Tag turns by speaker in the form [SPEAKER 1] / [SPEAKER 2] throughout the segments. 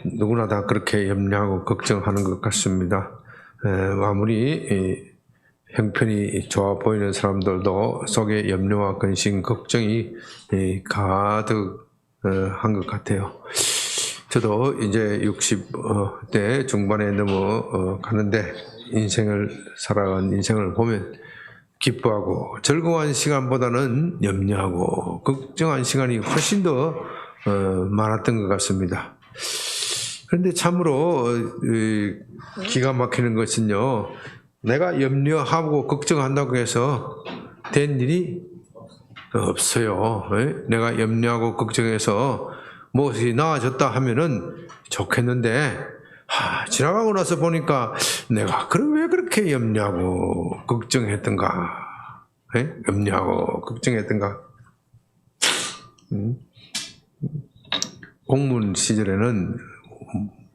[SPEAKER 1] 누구나 다 그렇게 염려하고 걱정하는 것 같습니다. 아무리 형편이 좋아 보이는 사람들도 속에 염려와 근심, 걱정이 가득한 것 같아요. 저도 이제 60대 중반에 넘어가는데 인생을 살아간 인생을 보면 기뻐하고 즐거운 시간보다는 염려하고 걱정한 시간이 훨씬 더 많았던 것 같습니다. 그런데 참으로 기가 막히는 것은요, 내가 염려하고 걱정한다고 해서 된 일이 없어요. 내가 염려하고 걱정해서 무엇이 나아졌다 하면은 좋겠는데, 지나가고 나서 보니까 내가 왜 그렇게 염려하고 걱정했던가? 염려하고 걱정했던가? 공무원 시절에는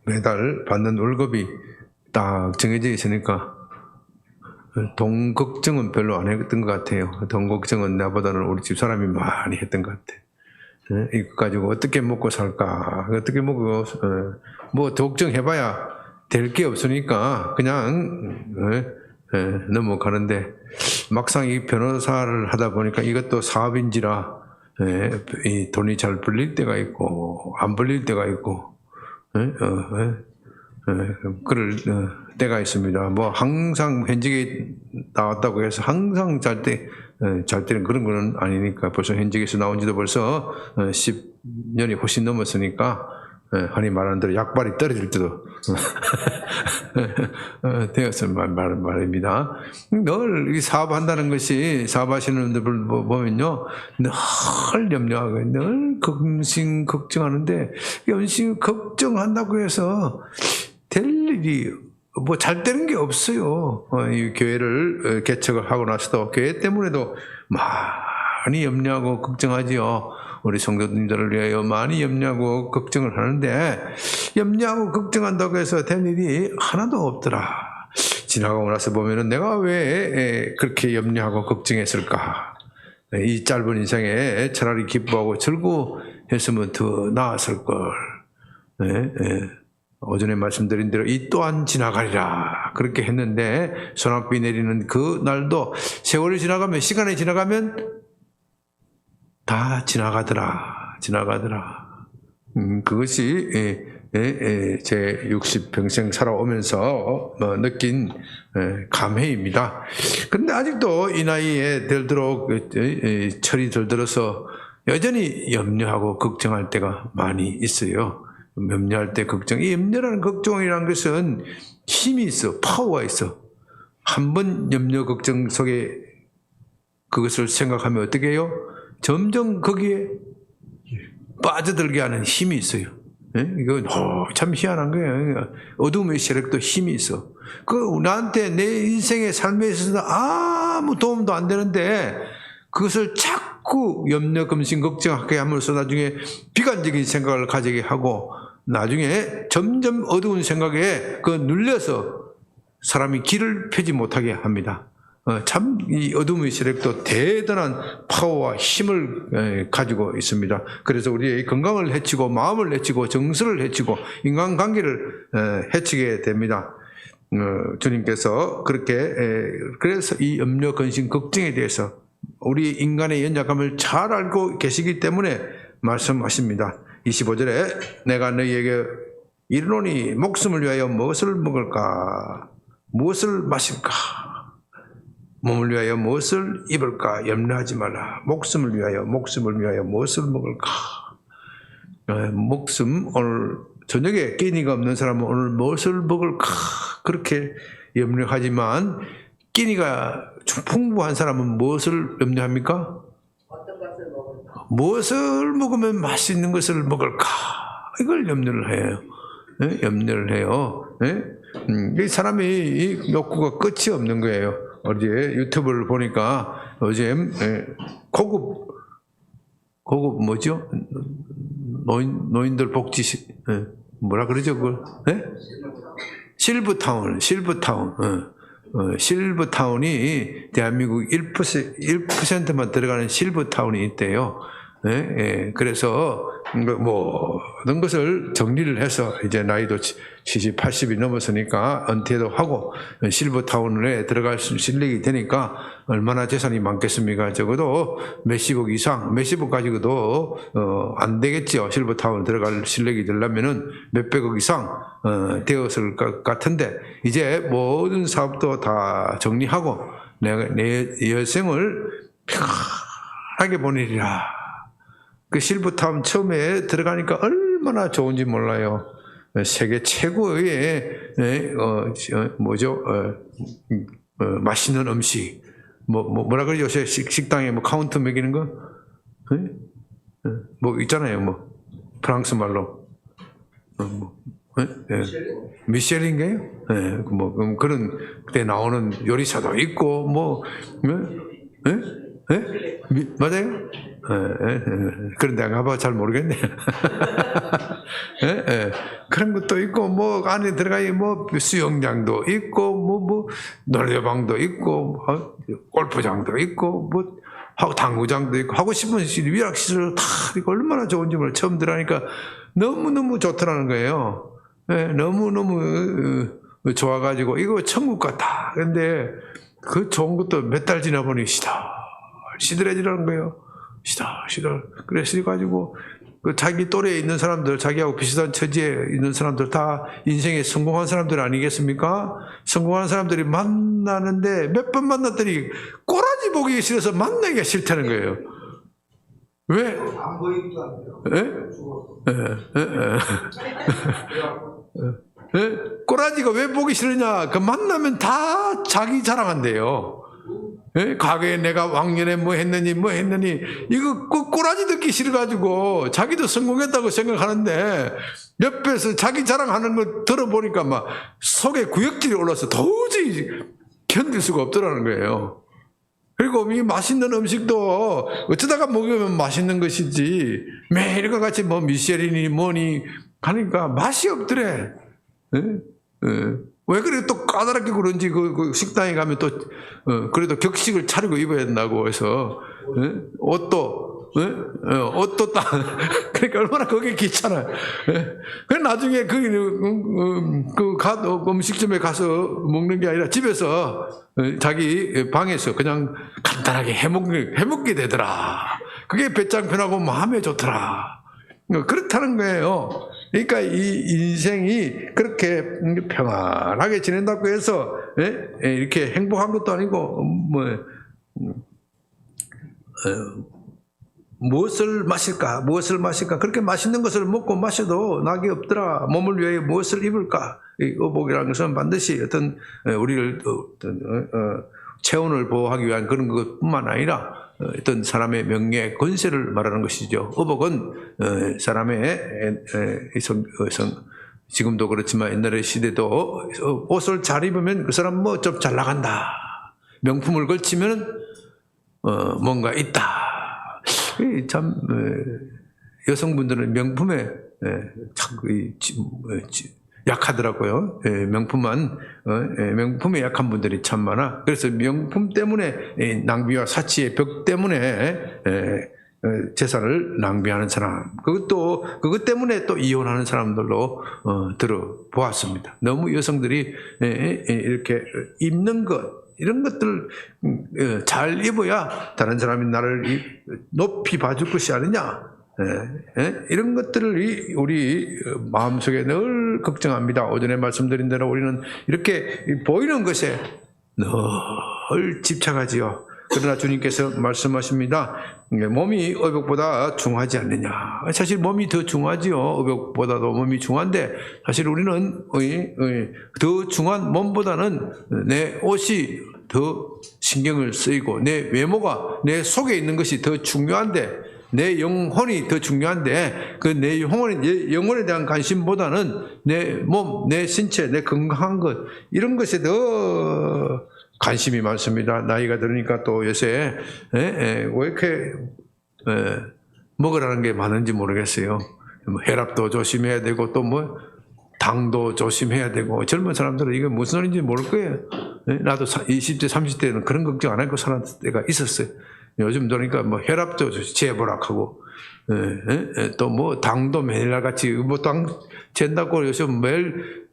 [SPEAKER 1] 매달 받는 월급이 딱 정해져 있으니까 돈 걱정은 별로 안 했던 것 같아요. 돈 걱정은 나보다는 우리 집 사람이 많이 했던 것 같아요. 이거 가지고 어떻게 먹고 살까? 어떻게 먹고 뭐 걱정해봐야 될 게 없으니까 그냥 넘어가는데 막상 이 변호사를 하다 보니까 이것도 사업인지라 이 돈이 잘 벌릴 때가 있고 안 벌릴 때가 있고 그럴 때가 있습니다. 뭐 항상 현직에 나왔다고 해서 항상 잘 때는 그런 거는 아니니까 벌써 현직에서 나온 지도 벌써 10년이 훨씬 넘었으니까 흔히 말하는 대로 약발이 떨어질 때도 되었을 말입니다. 늘 사업한다는 것이 사업하시는 분들 보면요, 늘 염려하고 늘 걱정하는데 걱정한다고 해서 될 일이 뭐 잘 되는 게 없어요. 이 교회를 개척을 하고 나서도 교회 때문에도 많이 염려하고 걱정하지요. 우리 성도님들을 위하여 많이 염려하고 걱정을 하는데 염려하고 걱정한다고 해서 된 일이 하나도 없더라. 지나가고 나서 보면은 내가 왜 그렇게 염려하고 걱정했을까? 이 짧은 인생에 차라리 기뻐하고 즐거워했으면 더 나았을 걸. 오전에 말씀드린 대로 이 또한 지나가리라 그렇게 했는데 소낙비 내리는 그 날도 세월이 지나가면 시간이 지나가면 다 지나가더라. 그것이 제 60평생 살아오면서 느낀 감회입니다. 그런데 아직도 이 나이에 들도록 철이 들들어서 여전히 염려하고 걱정할 때가 많이 있어요. 염려할 때 걱정. 이 염려라는 걱정이라는 것은 힘이 있어, 파워가 있어. 한번 염려 걱정 속에 그것을 생각하면 어떻게 해요? 점점 거기에 빠져들게 하는 힘이 있어요. 이건 참 희한한 거예요. 어둠의 세력도 힘이 있어. 나한테 내 인생의 삶에 있어서 아무 도움도 안 되는데 그것을 자꾸 염려, 검심, 걱정하게 함으로써 나중에 비관적인 생각을 가지게 하고 나중에 점점 어두운 생각에 눌려서 사람이 길을 펴지 못하게 합니다. 참 이 어둠의 세력도 대단한 파워와 힘을 가지고 있습니다. 그래서 우리의 건강을 해치고 마음을 해치고 정서를 해치고 인간관계를 해치게 됩니다. 주님께서 그래서 이 염려, 근심, 걱정에 대해서 우리 인간의 연약함을 잘 알고 계시기 때문에 말씀하십니다. 25절에 내가 너희에게 이르노니 목숨을 위하여 무엇을 먹을까? 무엇을 마실까? 몸을 위하여 무엇을 입을까? 염려하지 말라. 목숨을 위하여 무엇을 먹을까? 목숨, 오늘 저녁에 끼니가 없는 사람은 오늘 무엇을 먹을까? 그렇게 염려하지만 끼니가 풍부한 사람은 무엇을 염려합니까?
[SPEAKER 2] 어떤 것을 먹을까?
[SPEAKER 1] 무엇을 먹으면 맛있는 것을 먹을까? 이걸 염려를 해요. 염려를 해요. 이 사람이 이 욕구가 끝이 없는 거예요. 어제 유튜브를 보니까 어제 고급 뭐죠? 노인들 복지 뭐라 그러죠 그걸? 실버타운. 실버타운이 대한민국 1%만 들어가는 실버타운이 있대요. 예, 예. 그래서 모든 것을 정리를 해서 이제 나이도 70, 80이 넘었으니까 은퇴도 하고 실버타운에 들어갈 수 실력이 되니까 얼마나 재산이 많겠습니까? 적어도 몇십억 이상, 몇십억 가지고도 안 되겠죠. 실버타운 들어갈 실력이 되려면은 몇백억 이상 되었을 것 같은데 이제 모든 사업도 다 정리하고 내 여생을 편하게 보내리라. 그 실버타운 처음에 들어가니까 얼마나 좋은지 몰라요. 세계 최고의 맛있는 음식 뭐라 그러죠? 요새 식당에 뭐 카운터 먹이는 거? 뭐 있잖아요. 뭐 프랑스 말로 미쉐린인가요? 뭐 그런 그때 나오는 요리사도 있고 뭐 맞아요? 그런데 안 가봐 잘 모르겠네. 그런 것도 있고 뭐 안에 들어가야 뭐 수영장도 있고 뭐 노래방도 있고 골프장도 있고 뭐 하고 당구장도 있고 하고 싶은 위락 시설 다 있고 얼마나 좋은지 몰라. 처음 들어가니까 너무 좋더라는 거예요. 너무 좋아가지고 이거 천국 같다. 근데 그 좋은 것도 몇 달 지나보니 시들해지라는 거예요. 시들. 그래서 가지고 그 자기 또래에 있는 사람들, 자기하고 비슷한 처지에 있는 사람들 다 인생에 성공한 사람들 아니겠습니까? 성공한 사람들이 만나는데 몇 번 만났더니 꼬라지 보기 싫어서 만나기가 싫다는 거예요. 왜?
[SPEAKER 3] 안 보이기도 한데요.
[SPEAKER 1] 꼬라지가 왜 보기 싫으냐? 그 만나면 다 자기 자랑한대요. 과거에 내가 왕년에 뭐 했느니 이거 꼬라지 듣기 싫어가지고 자기도 성공했다고 생각하는데 옆에서 자기 자랑하는 거 들어보니까 막 속에 구역질이 올라서 도저히 견딜 수가 없더라는 거예요. 그리고 이 맛있는 음식도 어쩌다가 먹으면 맛있는 것이지 매일과 같이 뭐 미쉐린이 뭐니 하니까 맛이 없더래. 왜 그래 또 까다롭게 그런지 그 식당에 가면 또 그래도 격식을 차리고 입어야 된다고 해서 옷도 딱 그러니까 얼마나 그게 귀찮아요. 그 나중에 음식점에 가서 먹는 게 아니라 집에서 자기 방에서 그냥 간단하게 해먹게 되더라. 그게 배짱 편하고 마음에 좋더라. 그렇다는 거예요. 그러니까 이 인생이 그렇게 평안하게 지낸다고 해서 이렇게 행복한 것도 아니고 무엇을 마실까 그렇게 맛있는 것을 먹고 마셔도 낙이 없더라. 몸을 위해 무엇을 입을까? 이 의복이라는 것은 반드시 어떤 우리를 체온을 보호하기 위한 그런 것뿐만 아니라 어떤 사람의 명예, 권세를 말하는 것이죠. 의복은 사람의 지금도 그렇지만 옛날의 시대도 옷을 잘 입으면 그 사람 뭐 좀 잘 나간다. 명품을 걸치면 뭔가 있다. 참 여성분들은 명품에 참 약하더라고요. 명품에 약한 분들이 참 많아. 그래서 명품 때문에 낭비와 사치의 벽 때문에 재산을 낭비하는 사람, 그것 때문에 또 이혼하는 사람들로 들어보았습니다. 너무 여성들이 이렇게 입는 것, 이런 것들 잘 입어야 다른 사람이 나를 높이 봐줄 것이 아니냐. 이런 것들을 우리 마음속에 늘 걱정합니다. 오전에 말씀드린 대로 우리는 이렇게 보이는 것에 늘 집착하지요. 그러나 주님께서 말씀하십니다. 몸이 의복보다 중하지 않느냐. 사실 몸이 더 중하지요. 의복보다도 몸이 중한데 사실 우리는 더 중한 몸보다는 내 옷이 더 신경을 쓰이고 내 외모가 내 속에 있는 것이 더 중요한데 내 영혼이 더 중요한데 그 내 영혼에 대한 관심보다는 내 몸, 내 신체, 내 건강한 것 이런 것에 더 관심이 많습니다. 나이가 들으니까 또 요새 왜 이렇게 먹으라는 게 많은지 모르겠어요. 뭐 혈압도 조심해야 되고 또 뭐 당도 조심해야 되고 젊은 사람들은 이게 무슨 소리인지 모를 거예요. 나도 20대, 30대는 그런 걱정 안 하고 살았을 때가 있었어요. 요즘 그러니까 뭐 혈압도 재보락하고 또 뭐 당도 매일날 같이 뭐 당 잰다고 요즘 매일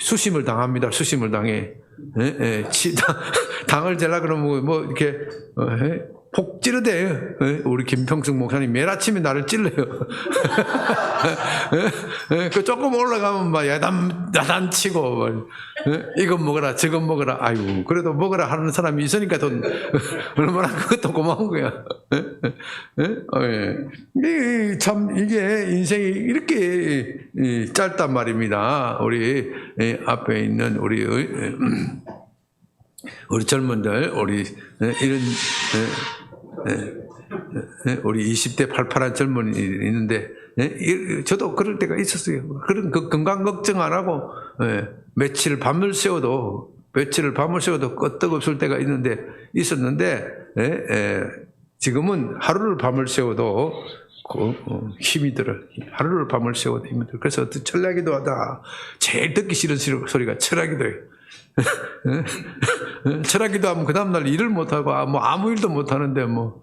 [SPEAKER 1] 수심을 당합니다. 수심을 당해. 당을 재려 그러면 뭐 이렇게 폭 찌르대요. 우리 김평승 목사님 매일 아침에 나를 찔러요. 그 조금 올라가면 막 야단 치고 이것 먹어라 저것 먹어라. 아이고 그래도 먹어라 하는 사람이 있으니까 돈 얼마나 그것도 고마운 거야. 참 이게 인생이 이렇게 짧단 말입니다. 우리 앞에 있는 우리 젊은들, 우리 20대 팔팔한 젊은이 있는데, 저도 그럴 때가 있었어요. 그런 건강 걱정 안 하고, 며칠을 밤을 새워도 끄떡없을 때가 있었는데, 지금은 하루를 밤을 새워도 힘이 들어. 하루를 밤을 새워도 힘이 들어. 그래서 철야기도 하다. 제일 듣기 싫은 소리가 철야기도예요. 철학기도 하면 그 다음날 일을 못하고 뭐 아무 일도 못하는데 뭐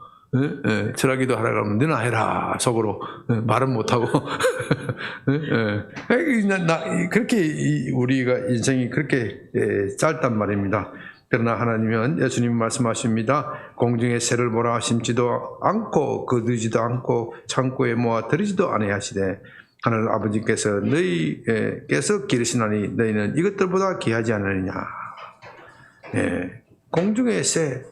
[SPEAKER 1] 철학기도 하라 그러면 너나 해라 속으로 말은 못하고 그렇게 우리가 인생이 그렇게 짧단 말입니다. 그러나 하나님은 예수님 말씀하십니다. 공중에 새를 몰아 심지도 않고 거두지도 않고 창고에 모아 들이지도 아니하시되 하늘 아버지께서 너희께서 기르시나니 너희는 이것들보다 귀하지 않느냐. 공중의 새,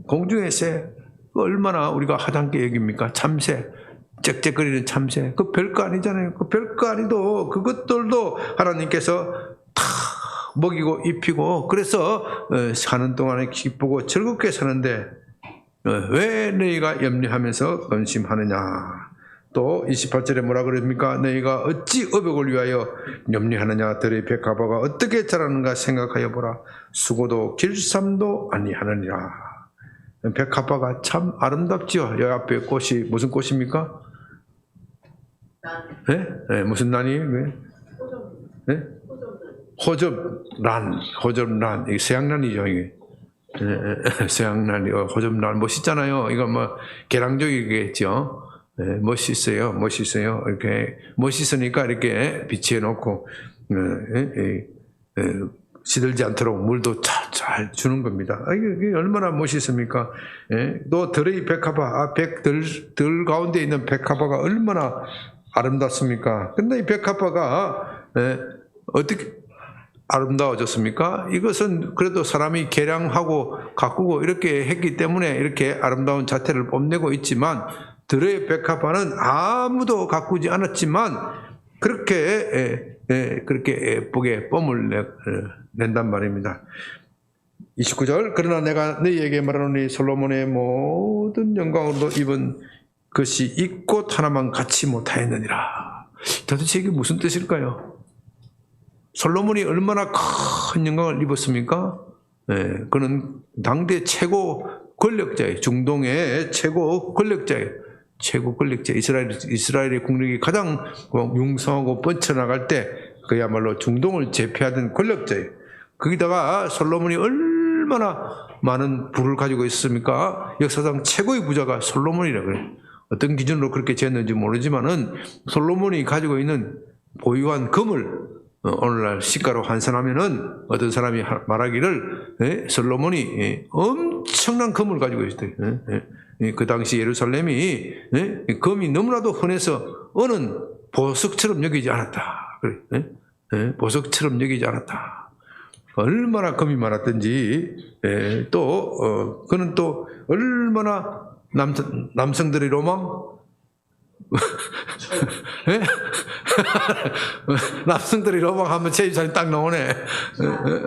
[SPEAKER 1] 공중의 새 얼마나 우리가 하찮게 여깁니까? 참새, 짹짹거리는 참새. 그 별거 아니잖아요. 그 별거 아니도 그것들도 하나님께서 다 먹이고 입히고 그래서 사는 동안에 기쁘고 즐겁게 사는데 왜 너희가 염려하면서 근심하느냐. 또 28절에 뭐라 그럽니까? 너희가 어찌 어벽을 위하여 염려하느냐. 들의 백합화가 어떻게 자라는가 생각하여 보라. 수고도 길쌈도 아니하느니라. 백합화가 참 아름답지요. 여기 앞에 꽃이 무슨 꽃입니까? 무슨 난이에요? 호접란. 이게 서양란이죠. 이게. 서양란, 호접란 멋있잖아요. 이거 뭐 개랑적이겠죠. 멋있어요. 이렇게 멋있으니까 이렇게 비치해 놓고 시들지 않도록 물도 잘 주는 겁니다. 이게 얼마나 멋있습니까? 또 들의 백합화, 들 가운데 있는 백합화가 얼마나 아름답습니까? 근데 이 백합화가 어떻게 아름다워졌습니까? 이것은 그래도 사람이 개량하고 가꾸고 이렇게 했기 때문에 이렇게 아름다운 자태를 뽐내고 있지만 들의 백합화는 아무도 가꾸지 않았지만 그렇게 예쁘게 뽐을 낸단 말입니다. 29절 그러나 내가 너희에게 말하노니 솔로몬의 모든 영광으로도 입은 것이 이 꽃 하나만 갖지 못하였느니라. 도대체 이게 무슨 뜻일까요? 솔로몬이 얼마나 큰 영광을 입었습니까? 그는 당대 최고 권력자예요. 중동의 최고 권력자예요. 이스라엘의 국력이 가장 융성하고 뻗쳐나갈 때 그야말로 중동을 제패하던 권력자예요. 거기다가 솔로몬이 얼마나 많은 부를 가지고 있습니까? 역사상 최고의 부자가 솔로몬이라고 그래요. 어떤 기준으로 그렇게 쟀는지 모르지만은 솔로몬이 가지고 있는 보유한 금을 오늘날 시가로 환산하면은 어떤 사람이 말하기를 솔로몬이 엄청난 금을 가지고 있어요. 그 당시 예루살렘이 금이 너무나도 흔해서 어는 보석처럼 여기지 않았다. 보석처럼 여기지 않았다. 얼마나 금이 많았던지 또 그는 또 얼마나 남성들의 로망 남성들이 로망하면 제입사님 딱 나오네.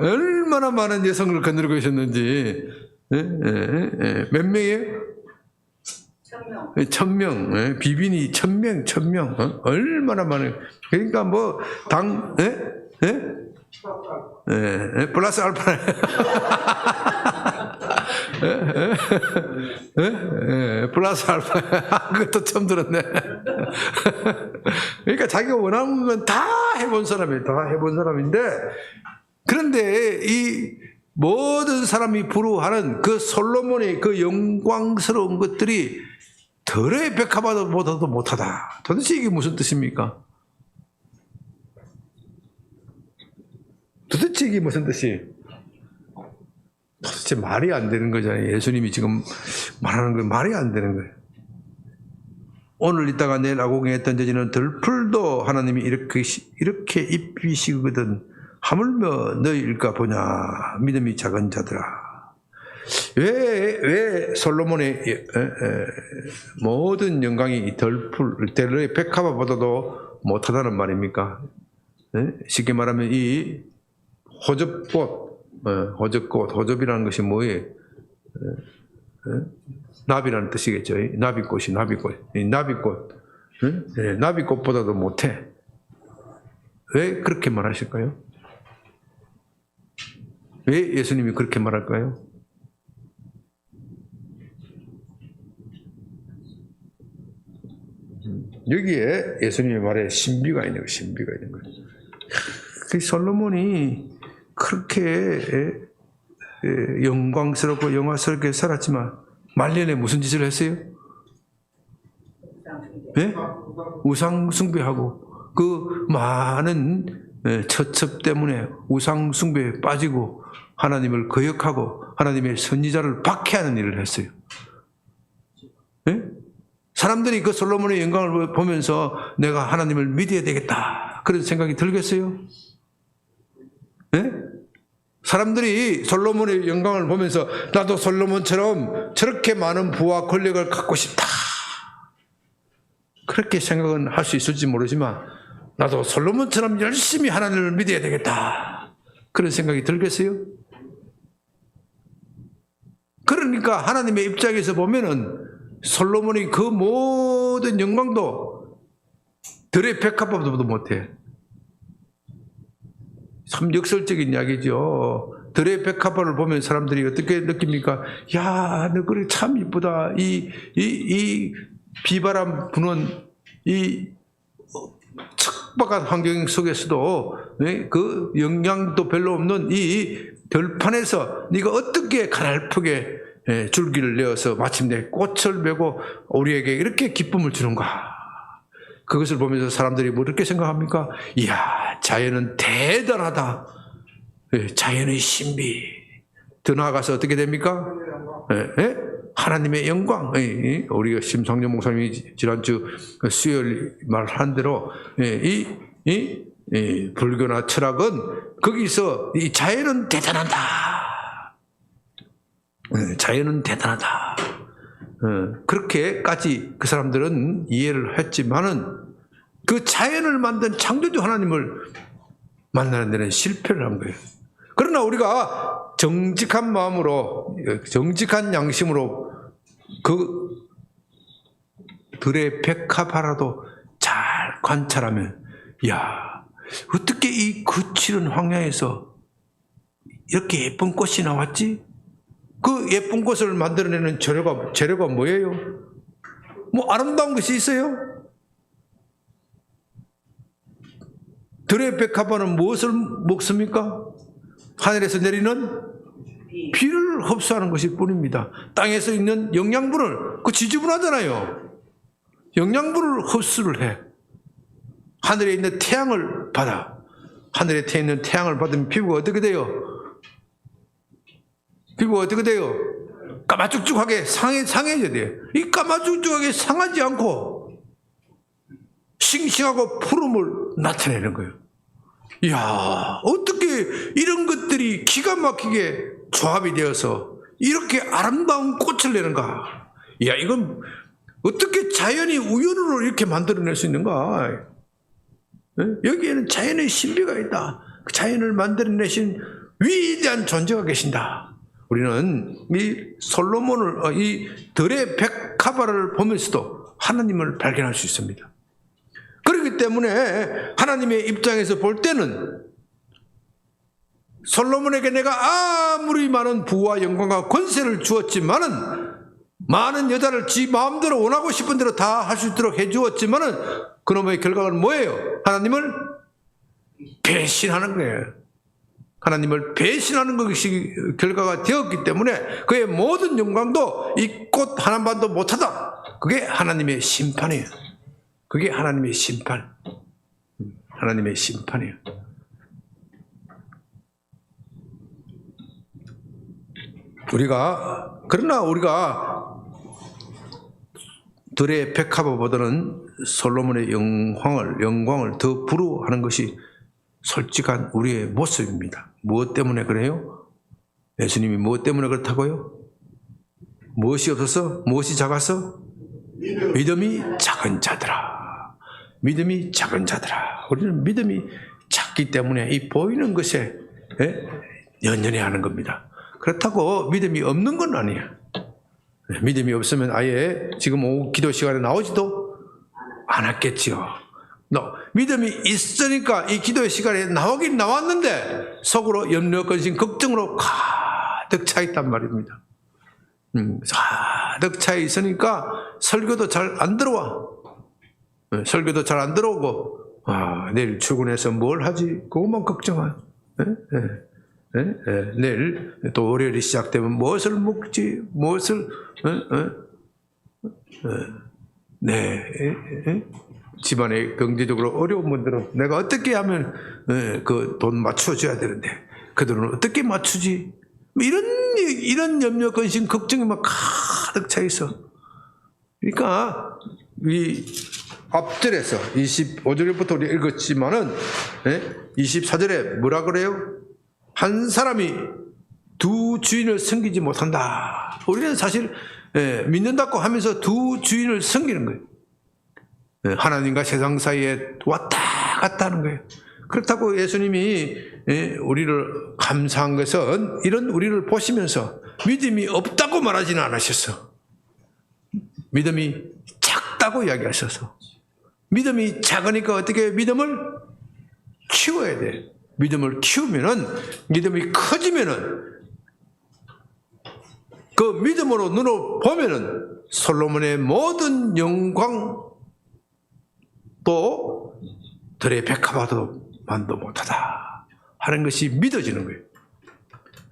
[SPEAKER 1] 얼마나 많은 여성을 거느리고 있었는지. 몇 명이에요? 1000명. 비빈이 1000명. 얼마나 많아요. 그러니까 뭐 플러스 알파. 플러스 알파. 그것도 처음 들었네. 그러니까 자기가 원하는 건 다 해본 사람이에요. 다 해본 사람인데, 그런데 이 모든 사람이 부러워하는 그 솔로몬의 그 영광스러운 것들이 들의 백합보다도 못하다. 도대체 이게 무슨 뜻입니까? 도대체 이게 무슨 뜻이? 도대체 말이 안 되는 거잖아요. 예수님이 지금 말하는 거 말이 안 되는 거예요. 오늘 있다가 내일 아궁이에 던져지는 들풀도 하나님이 이렇게 입히시거든. 하물며 너희일까 보냐. 믿음이 작은 자들아. 왜 솔로몬의 모든 영광이 들의 백합보다도 못하다는 말입니까? 쉽게 말하면 이 호접이라는 것이 뭐예요? 나비라는 뜻이겠죠. 나비꽃. 이 나비꽃. 나비꽃보다도 못해. 왜 그렇게 말하실까요? 왜 예수님이 그렇게 말할까요? 여기에 예수님의 말에 신비가 있는 거예요. 그 솔로몬이 그렇게 영광스럽고 영화스럽게 살았지만 말년에 무슨 짓을 했어요? 네? 우상 숭배하고 그 많은 처첩 때문에 우상 숭배에 빠지고 하나님을 거역하고 하나님의 선지자를 박해하는 일을 했어요. 네? 사람들이 그 솔로몬의 영광을 보면서 내가 하나님을 믿어야 되겠다 그런 생각이 들겠어요? 네? 사람들이 솔로몬의 영광을 보면서 나도 솔로몬처럼 저렇게 많은 부와 권력을 갖고 싶다 그렇게 생각은 할 수 있을지 모르지만 나도 솔로몬처럼 열심히 하나님을 믿어야 되겠다 그런 생각이 들겠어요? 그러니까 하나님의 입장에서 보면은 솔로몬이 그 모든 영광도 들의 백합보다도 못해. 참 역설적인 이야기죠. 들의 백합화를 보면 사람들이 어떻게 느낍니까? 야, 너 그래 참 이쁘다. 이 비바람 부는 이 척박한 환경 속에서도 그 영양도 별로 없는 이 들판에서 네가 어떻게 가냘프게 줄기를 내어서 마침내 꽃을 메고 우리에게 이렇게 기쁨을 주는가? 그것을 보면서 사람들이 뭐 이렇게 생각합니까? 이야, 자연은 대단하다. 자연의 신비. 더 나아가서 어떻게 됩니까? 하나님의 영광. 우리가 심상정 목사님이 지난주 수요일 말한 대로 이 불교나 철학은 거기서 이 자연은 대단하다. 자연은 대단하다. 그렇게까지 그 사람들은 이해를 했지만은 그 자연을 만든 창조주 하나님을 만나는 데는 실패를 한 거예요. 그러나 우리가 정직한 마음으로, 정직한 양심으로 그 들의 백합화라도 잘 관찰하면, 야, 어떻게 이 거칠은 황야에서 이렇게 예쁜 꽃이 나왔지? 그 예쁜 꽃을 만들어내는 재료가 뭐예요? 뭐 아름다운 것이 있어요? 들의 백합화는 무엇을 먹습니까? 하늘에서 내리는 비를 흡수하는 것일 뿐입니다. 땅에서 있는 영양분을, 그 지저분하잖아요. 영양분을 흡수를 해. 하늘에 있는 태양을 받아. 하늘에 있는 태양을 받으면 피부가 어떻게 돼요? 피부가 어떻게 돼요? 까마죽죽하게 상해져야 돼요. 이 까마죽죽하게 상하지 않고 싱싱하고 푸름을 나타내는 거예요. 이야, 어떻게 이런 것들이 기가 막히게 조합이 되어서 이렇게 아름다운 꽃을 내는가? 이야, 이건 어떻게 자연이 우연으로 이렇게 만들어낼 수 있는가? 여기에는 자연의 신비가 있다. 그 자연을 만들어내신 위대한 존재가 계신다. 우리는 이 솔로몬을, 이 들의 백합화를 보면서도 하나님을 발견할 수 있습니다. 그렇기 때문에 하나님의 입장에서 볼 때는 솔로몬에게 내가 아무리 많은 부와 영광과 권세를 주었지만은, 많은 여자를 지 마음대로 원하고 싶은 대로 다 할 수 있도록 해주었지만은, 그놈의 결과는 뭐예요? 하나님을 배신하는 거예요. 하나님을 배신하는 것이 결과가 되었기 때문에 그의 모든 영광도 이 꽃 하나만도 못하다. 그게 하나님의 심판이에요. 그게 하나님의 심판. 하나님의 심판이에요. 그러나 우리가 들의 백합보다는 솔로몬의 영광을 더 부러워하는 것이 솔직한 우리의 모습입니다. 무엇 때문에 그래요? 예수님이 무엇 때문에 그렇다고요? 무엇이 없어서? 무엇이 작아서? 믿음이 작은 자들아. 믿음이 작은 자들아. 우리는 믿음이 작기 때문에 이 보이는 것에 연연해 하는 겁니다. 그렇다고 믿음이 없는 건 아니에요. 믿음이 없으면 아예 지금 오후 기도 시간에 나오지도 않았겠지요. 믿음이 있으니까 이 기도 시간에 나오긴 나왔는데 속으로 염려, 근심, 걱정으로 가득 차 있단 말입니다. 가득 차 있으니까 설교도 잘 안 들어와. 설교도 잘 안 들어오고 내일 출근해서 뭘 하지? 그것만 걱정해요. 내일 또 월요일이 시작되면 무엇을 먹지? 무엇을 집안에 경제적으로 어려운 분들은 내가 어떻게 하면 그 돈 맞춰줘야 되는데 그 돈을 어떻게 맞추지? 이런 염려, 근심, 걱정이 막 가득 차 있어. 그러니까 이 앞절에서 25절부터 우리 읽었지만은 24절에 뭐라 그래요? 한 사람이 두 주인을 섬기지 못한다. 우리는 사실 믿는다고 하면서 두 주인을 섬기는 거예요. 하나님과 세상 사이에 왔다 갔다 하는 거예요. 그렇다고 예수님이 우리를 감사한 것은 이런 우리를 보시면서 믿음이 없다고 말하지는 않으셨어. 믿음이 작다고 이야기하셔서 믿음이 작으니까 어떻게 믿음을 키워야 돼. 믿음을 키우면은 믿음이 커지면은 그 믿음으로 눈으로 보면은 솔로몬의 모든 영광 또 들의 백합화도 만도 못하다 하는 것이 믿어지는 거예요.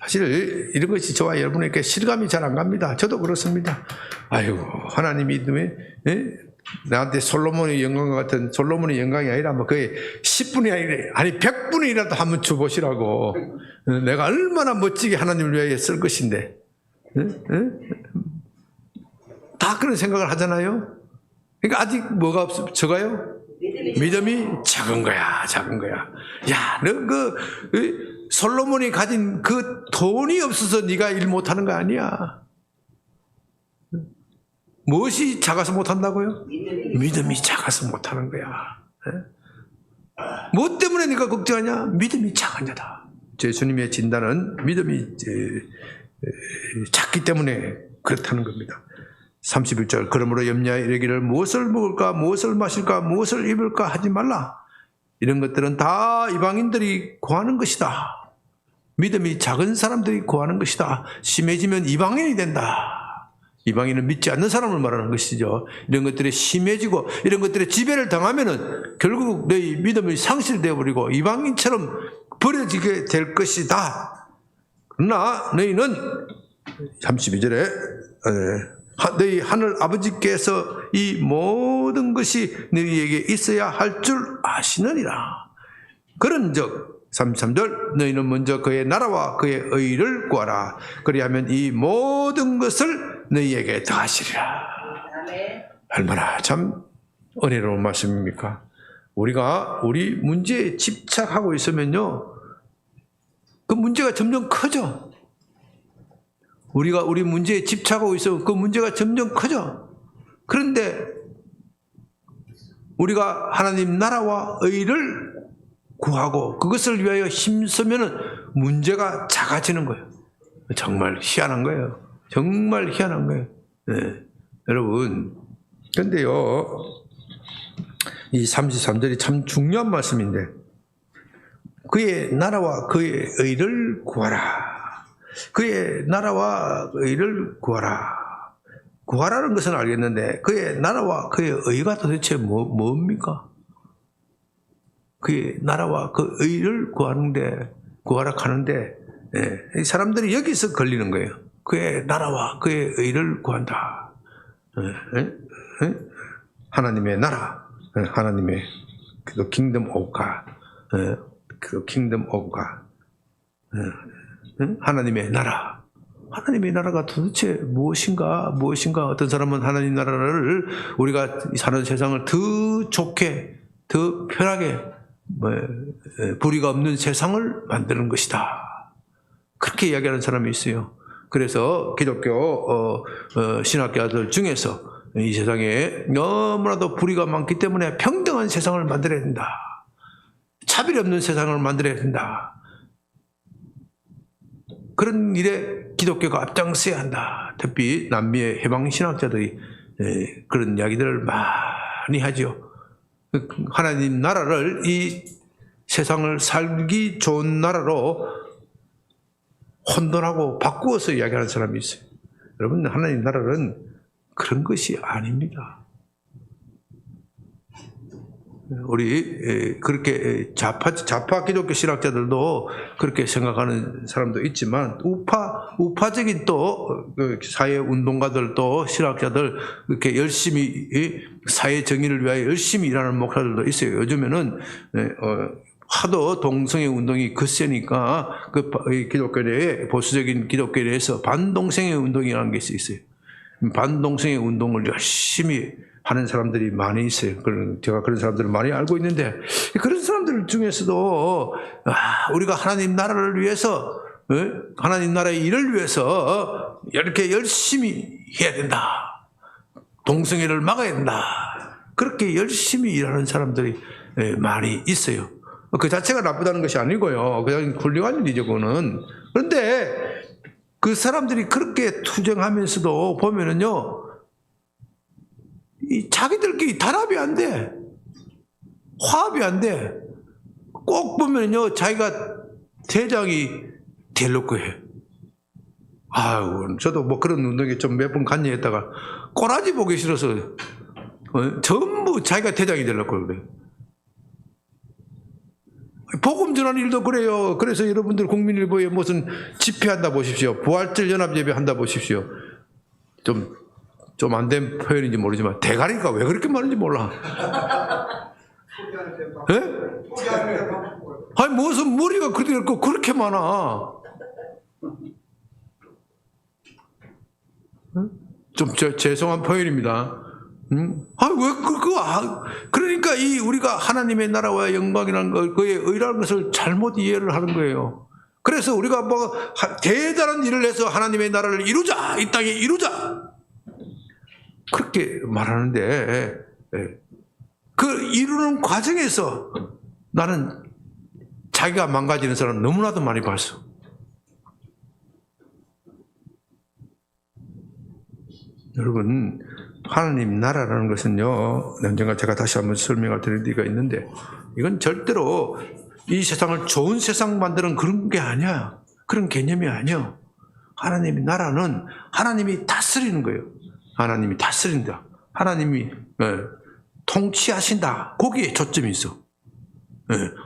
[SPEAKER 1] 사실 이런 것이 저와 여러분에게 실감이 잘 안 갑니다. 저도 그렇습니다. 아이고 하나님이 나한테 솔로몬의 영광 같은 솔로몬의 영광이 아니라 뭐 거의 10분이 아니 100분의 1이라도 한번 줘보시라고. 내가 얼마나 멋지게 하나님을 위하여 쓸 것인데 다 그런 생각을 하잖아요. 그러니까 아직 뭐가 없어? 저가요? 믿음이 작은 거야. 야, 너 솔로몬이 가진 그 돈이 없어서 네가 일 못하는 거 아니야. 무엇이 작아서 못한다고요? 믿음이 작아서 못하는 거야. 무엇 때문에 네가 걱정하냐? 믿음이 작은 자다. 예수님의 진단은 믿음이 작기 때문에 그렇다는 겁니다. 31절 그러므로 염려하여 이르기를 무엇을 먹을까 무엇을 마실까 무엇을 입을까 하지 말라. 이런 것들은 다 이방인들이 구하는 것이다. 믿음이 작은 사람들이 구하는 것이다. 심해지면 이방인이 된다. 이방인은 믿지 않는 사람을 말하는 것이죠. 이런 것들이 심해지고 이런 것들의 지배를 당하면은 결국 너희 믿음이 상실되어 버리고 이방인처럼 버려지게 될 것이다. 그러나 너희는 32절에 너희 하늘 아버지께서 이 모든 것이 너희에게 있어야 할 줄 아시느니라. 그런즉 33절 너희는 먼저 그의 나라와 그의 의를 구하라. 그리하면 이 모든 것을 너희에게 더하시리라. 얼마나 참 은혜로운 말씀입니까? 우리가 우리 문제에 집착하고 있으면요 그 문제가 점점 커져. 우리가 우리 문제에 집착하고 있으면 그 문제가 점점 커져. 그런데 우리가 하나님 나라와 의를 구하고 그것을 위하여 힘쓰면 문제가 작아지는 거예요. 정말 희한한 거예요. 정말 희한한 거예요. 네. 여러분, 근데요, 이 33절이 참 중요한 말씀인데, 그의 나라와 그의 의를 구하라. 그의 나라와 의를 구하라. 구하라는 것은 알겠는데 그의 나라와 그의 의가 도대체 뭡니까? 그의 나라와 그 의를 구하는데 구하라 하는데 이 사람들이 여기서 걸리는 거예요. 그의 나라와 그의 의를 구한다. 하나님의 나라, 하나님의 그 킹덤 오브 갓, 그 킹덤 오브 갓, 하나님의 나라. 하나님의 나라가 도대체 무엇인가? 어떤 사람은 하나님 나라를 우리가 사는 세상을 더 좋게, 더 편하게, 불의가 없는 세상을 만드는 것이다. 그렇게 이야기하는 사람이 있어요. 그래서 기독교 신학자들 중에서 이 세상에 너무나도 불의가 많기 때문에 평등한 세상을 만들어야 된다. 차별이 없는 세상을 만들어야 된다. 그런 일에 기독교가 앞장서야 한다. 특히 남미의 해방신학자들이 그런 이야기들을 많이 하죠. 하나님 나라를 이 세상을 살기 좋은 나라로 혼돈하고 바꾸어서 이야기하는 사람이 있어요. 여러분, 하나님 나라는 그런 것이 아닙니다. 우리 그렇게 좌파 기독교 신학자들도 그렇게 생각하는 사람도 있지만 우파적인 또 사회 운동가들도 신학자들 이렇게 열심히 사회 정의를 위하여 열심히 일하는 목사들도 있어요. 요즘에는 하도 동성애 운동이 거세니까 그 기독교 내에 보수적인 기독교 내에서 반동성애 운동이라는 것이 있어요. 반동성애 운동을 열심히 하는 사람들이 많이 있어요. 제가 그런 사람들을 많이 알고 있는데, 그런 사람들 중에서도 우리가 하나님 나라를 위해서, 하나님 나라의 일을 위해서 이렇게 열심히 해야 된다. 동성애를 막아야 된다. 그렇게 열심히 일하는 사람들이 많이 있어요. 그 자체가 나쁘다는 것이 아니고요. 그냥 훌륭한 일이죠, 그거는. 그런데 그 사람들이 그렇게 투쟁하면서도 보면은요, 이 자기들끼리 단합이 안 돼. 화합이 안 돼. 꼭 보면요, 자기가 대장이 되려고 해. 아이고, 저도 뭐 그런 운동에 좀 몇 번 관여했다가 꼬라지 보기 싫어서 전부 자기가 대장이 되려고 그래. 복음 전하는 일도 그래요. 그래서 여러분들 국민일보에 무슨 집회한다 보십시오. 부활절 연합예배 한다 보십시오. 좀 안 된 표현인지 모르지만 대가리가 왜 그렇게 많은지 몰라. 예? 아니 무슨 머리가 그렇게 많아. 좀 죄송한 표현입니다. 그러니까 우리가 하나님의 나라와 영광이라는 것, 그의 의라는 것을 잘못 이해를 하는 거예요. 그래서 우리가 뭐 대단한 일을 해서 하나님의 나라를 이루자, 이 땅에 이루자, 그렇게 말하는데, 그 이루는 과정에서 나는 자기가 망가지는 사람 너무나도 많이 봤어. 여러분, 하나님 나라라는 것은요, 언젠가 제가 다시 한번 설명을 드릴 리가 있는데, 이건 절대로 이 세상을 좋은 세상 만드는 그런 게 아니야. 그런 개념이 아니야. 하나님의 나라는 하나님이 다스리는 거예요. 하나님이 다스린다. 하나님이 통치하신다. 거기에 초점이 있어.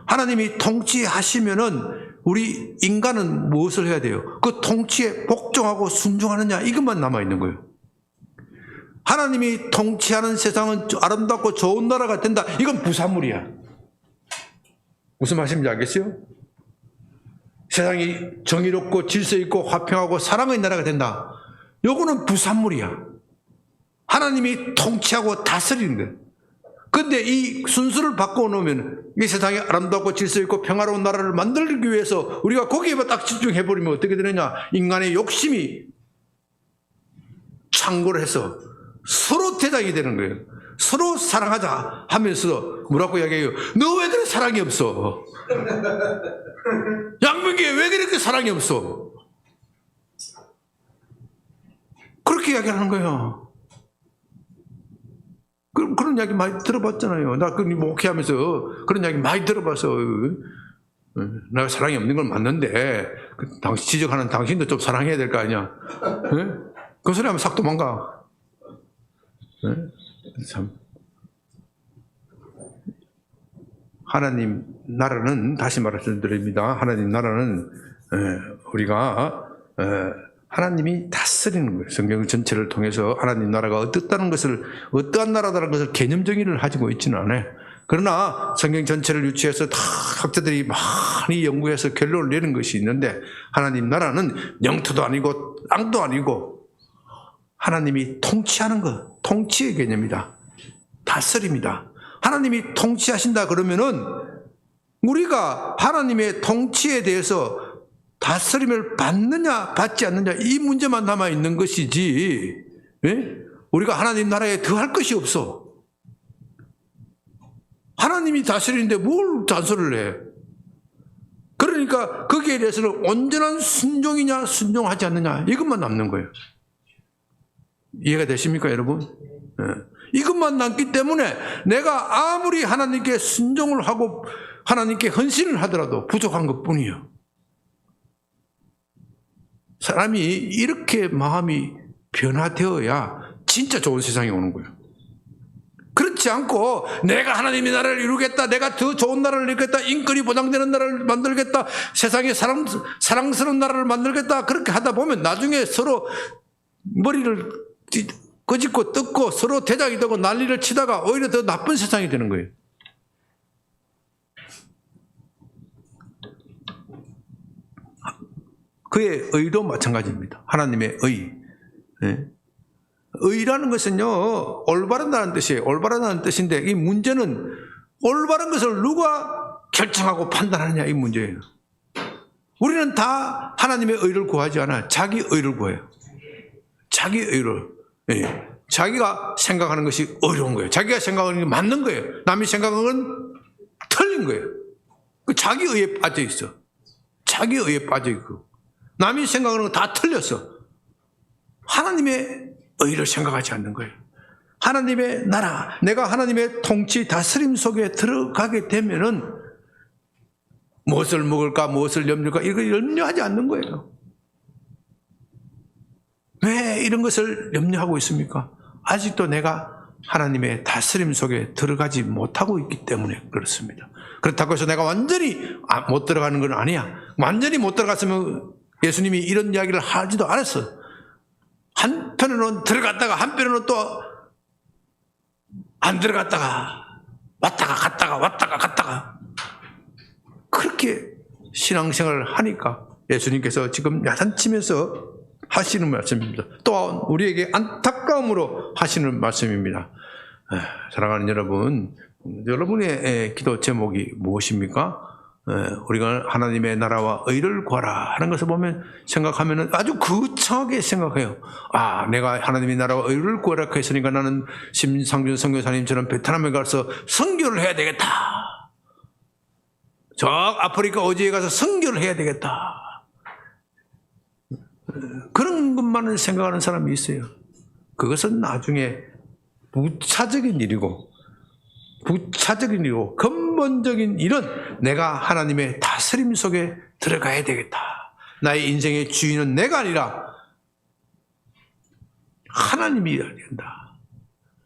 [SPEAKER 1] 하나님이 통치하시면은 우리 인간은 무엇을 해야 돼요? 그 통치에 복종하고 순종하느냐, 이것만 남아있는 거예요. 하나님이 통치하는 세상은 아름답고 좋은 나라가 된다. 이건 부산물이야. 무슨 말씀인지 알겠어요? 세상이 정의롭고 질서 있고 화평하고 사랑의 나라가 된다. 요거는 부산물이야. 하나님이 통치하고 다스리는 거예요. 그런데 이 순서를 바꿔놓으면 이 세상에 아름답고 질서 있고 평화로운 나라를 만들기 위해서 우리가 거기에만 딱 집중해버리면 어떻게 되느냐? 인간의 욕심이 창고를 해서 서로 대장이 되는 거예요. 서로 사랑하자 하면서 뭐라고 이야기해요? 너 왜 그래 사랑이 없어? 양민기에 왜 그렇게 사랑이 없어? 그렇게 이야기하는 거예요. 그런 이야기 많이 들어봤잖아요. 나 그 목회하면서 그런 이야기 많이 들어봐서 내가 사랑이 없는 건 맞는데 지적하는 당신도 좀 사랑해야 될 거 아니야. 그 소리 하면 싹 도망가. 참. 하나님 나라는, 다시 말씀드립니다. 하나님 나라는 우리가 하나님이 다스리는 거예요. 성경 전체를 통해서 하나님 나라가 어떠한 나라다라는 것을 개념 정의를 가지고 있지는 않아요. 그러나 성경 전체를 유추해서 다 학자들이 많이 연구해서 결론을 내는 것이 있는데, 하나님 나라는 영토도 아니고 땅도 아니고 하나님이 통치하는 것, 통치의 개념이다. 다스립니다. 하나님이 통치하신다 그러면은 우리가 하나님의 통치에 대해서 다스림을 받느냐 받지 않느냐 이 문제만 남아 있는 것이지, 예? 우리가 하나님 나라에 더할 것이 없어. 하나님이 다스리는데 뭘 단서를 해? 그러니까 거기에 대해서는 온전한 순종이냐 순종하지 않느냐 이것만 남는 거예요. 이해가 되십니까 여러분? 예. 이것만 남기 때문에 내가 아무리 하나님께 순종을 하고 하나님께 헌신을 하더라도 부족한 것뿐이에요. 사람이 이렇게 마음이 변화되어야 진짜 좋은 세상이 오는 거예요. 그렇지 않고 내가 하나님의 나라를 이루겠다, 내가 더 좋은 나라를 이루겠다, 인권이 보장되는 나라를 만들겠다, 세상에 사랑스러운 나라를 만들겠다, 그렇게 하다 보면 나중에 서로 머리를 거짓고 뜯고 서로 대장이 되고 난리를 치다가 오히려 더 나쁜 세상이 되는 거예요. 그의 의도 마찬가지입니다. 하나님의 의. 네. 의라는 것은요, 올바른다는 뜻이에요. 올바르다는 뜻인데, 이 문제는 올바른 것을 누가 결정하고 판단하느냐, 이 문제예요. 우리는 다 하나님의 의를 구하지 않아요. 자기 의를 구해요. 자기 의를. 네. 자기가 생각하는 것이 어려운 거예요. 자기가 생각하는 게 맞는 거예요. 남이 생각하는 건 틀린 거예요. 자기 의에 빠져 있어. 자기 의에 빠져 있고. 남이 생각하는 건 다 틀렸어. 하나님의 의를 생각하지 않는 거예요. 하나님의 나라, 내가 하나님의 통치, 다스림 속에 들어가게 되면은 무엇을 먹을까, 무엇을 염려할까, 이걸 염려하지 않는 거예요. 왜 이런 것을 염려하고 있습니까? 아직도 내가 하나님의 다스림 속에 들어가지 못하고 있기 때문에 그렇습니다. 그렇다고 해서 내가 완전히 못 들어가는 건 아니야. 완전히 못 들어갔으면 예수님이 이런 이야기를 하지도 않았어. 한편으로는 들어갔다가 한편으로는 또 안 들어갔다가 왔다가 갔다가 그렇게 신앙생활을 하니까 예수님께서 지금 야단치면서 하시는 말씀입니다. 또한 우리에게 안타까움으로 하시는 말씀입니다. 사랑하는 여러분, 여러분의 기도 제목이 무엇입니까? 우리가 하나님의 나라와 의를 구하라 하는 것을 보면 생각하면 아주 거창하게 생각해요. 아, 내가 하나님의 나라와 의를 구하라 했으니까 나는 심상준 선교사님처럼 베트남에 가서 선교를 해야 되겠다. 저 아프리카 어디에 가서 선교를 해야 되겠다. 그런 것만을 생각하는 사람이 있어요. 그것은 나중에 부차적인 일이고 근본적인 일은 내가 하나님의 다스림 속에 들어가야 되겠다. 나의 인생의 주인은 내가 아니라 하나님이어야 된다.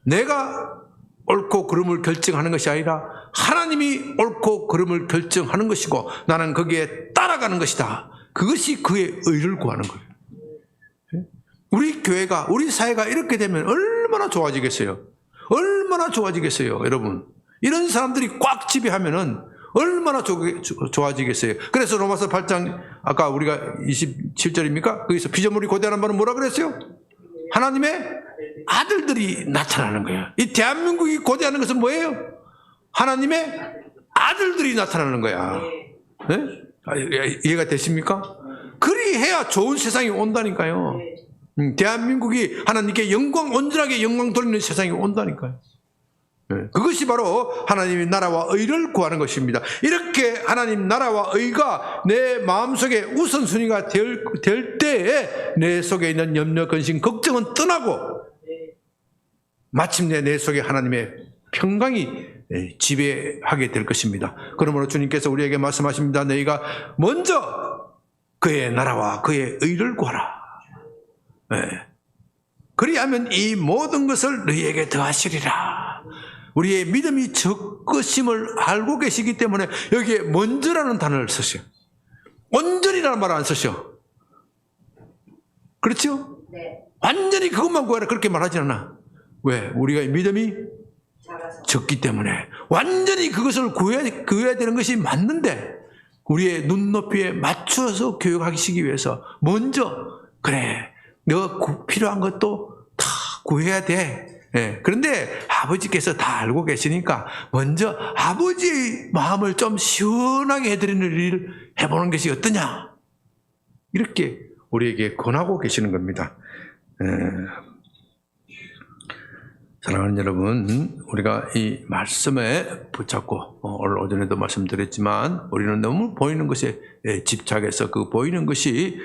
[SPEAKER 1] 내가 옳고 그름을 결정하는 것이 아니라 하나님이 옳고 그름을 결정하는 것이고 나는 거기에 따라가는 것이다. 그것이 그의 의를 구하는 거예요. 우리 교회가, 우리 사회가 이렇게 되면 얼마나 좋아지겠어요? 얼마나 좋아지겠어요, 여러분? 이런 사람들이 꽉 지배하면은 얼마나 좋아지겠어요? 그래서 로마서 8장, 아까 우리가 27절입니까? 거기서 피조물이 고대하는 말은 뭐라 그랬어요? 하나님의 아들들이 나타나는 거예요. 이 대한민국이 고대하는 것은 뭐예요? 하나님의 아들들이 나타나는 거야. 네? 이해가 되십니까? 그리해야 좋은 세상이 온다니까요. 대한민국이 하나님께 온전하게 영광 돌리는 세상이 온다니까요. 그것이 바로 하나님의 나라와 의를 구하는 것입니다. 이렇게 하나님 나라와 의가 내 마음속에 우선순위가 될 때에 내 속에 있는 염려, 근심, 걱정은 떠나고 마침내 내 속에 하나님의 평강이 지배하게 될 것입니다. 그러므로 주님께서 우리에게 말씀하십니다. 너희가 먼저 그의 나라와 그의 의를 구하라. 그리하면 이 모든 것을 너희에게 더하시리라. 우리의 믿음이 적것임을 알고 계시기 때문에 여기에 먼저라는 단어를 쓰셔. 온전히라는 말을 안 쓰셔. 그렇죠?
[SPEAKER 2] 네.
[SPEAKER 1] 완전히 그것만 구하라 그렇게 말하지 않아. 왜? 우리가 믿음이
[SPEAKER 2] 작아서.
[SPEAKER 1] 적기 때문에 완전히 그것을 구해야 되는 것이 맞는데 우리의 눈높이에 맞추어서 교육하시기 위해서 먼저 그래 너 필요한 것도 다 구해야 돼. 예, 그런데 아버지께서 다 알고 계시니까 먼저 아버지의 마음을 좀 시원하게 해드리는 일을 해보는 것이 어떠냐 이렇게 우리에게 권하고 계시는 겁니다. 사랑하는 여러분, 우리가 이 말씀에 붙잡고 오늘 오전에도 말씀드렸지만 우리는 너무 보이는 것에 집착해서 그 보이는 것이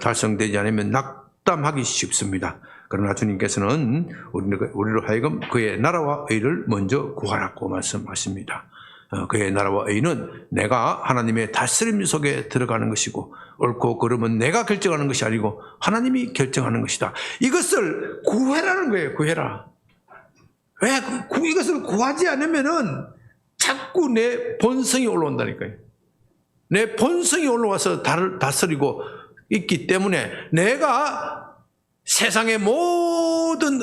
[SPEAKER 1] 달성되지 않으면 낙담하기 쉽습니다. 그러나 주님께서는 우리로 하여금 그의 나라와 의를 먼저 구하라고 말씀하십니다. 그의 나라와 의는 내가 하나님의 다스림 속에 들어가는 것이고 옳고 그름은 내가 결정하는 것이 아니고 하나님이 결정하는 것이다. 이것을 구해라는 거예요. 구해라. 왜 이것을 구하지 않으면은 자꾸 내 본성이 올라온다니까요. 내 본성이 올라와서 다스리고 있기 때문에 내가 세상의 모든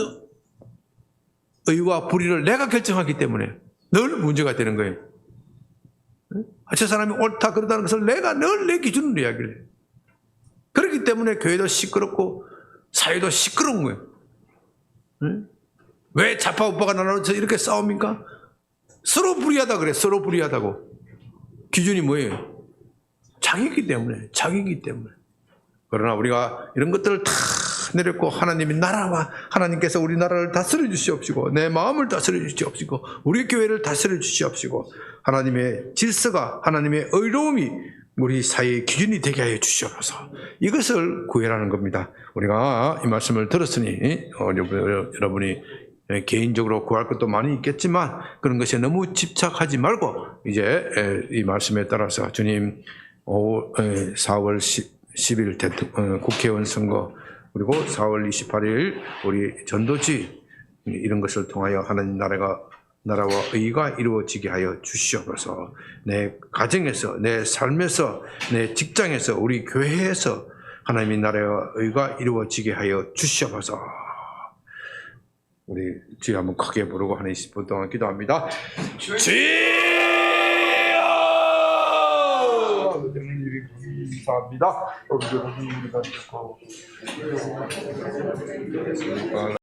[SPEAKER 1] 의와 불의를 내가 결정하기 때문에 늘 문제가 되는 거예요. 저 사람이 옳다 그러다는 것을 내가 늘 내 기준으로 이야기를 해요. 그렇기 때문에 교회도 시끄럽고 사회도 시끄러운 거예요. 왜 좌파우파가 나눠서 이렇게 싸웁니까? 서로 불의하다 그래. 서로 불의하다고. 기준이 뭐예요? 자기이기 때문에. 그러나 우리가 이런 것들을 다 내렸고 하나님이 나라와 하나님께서 우리 나라를 다스려 주시옵시고 내 마음을 다스려 주시옵시고 우리 교회를 다스려 주시옵시고 하나님의 질서가 하나님의 의로움이 우리 사회의 기준이 되게 하여 주시옵소서. 이것을 구해라는 겁니다. 우리가 이 말씀을 들었으니 여러분이 개인적으로 구할 것도 많이 있겠지만 그런 것에 너무 집착하지 말고 이제 이 말씀에 따라서 주님 4월 10일 국회의원 선거 그리고 4월 28일 우리 전도지 이런 것을 통하여 하나님 나라와 의가 이루어지게 하여 주시옵소서. 내 가정에서 내 삶에서 내 직장에서 우리 교회에서 하나님의 나라와 의가 이루어지게 하여 주시옵소서. 우리 주여 한번 크게 부르고 한 20분 동안 기도합니다. 주여! 감사합니다.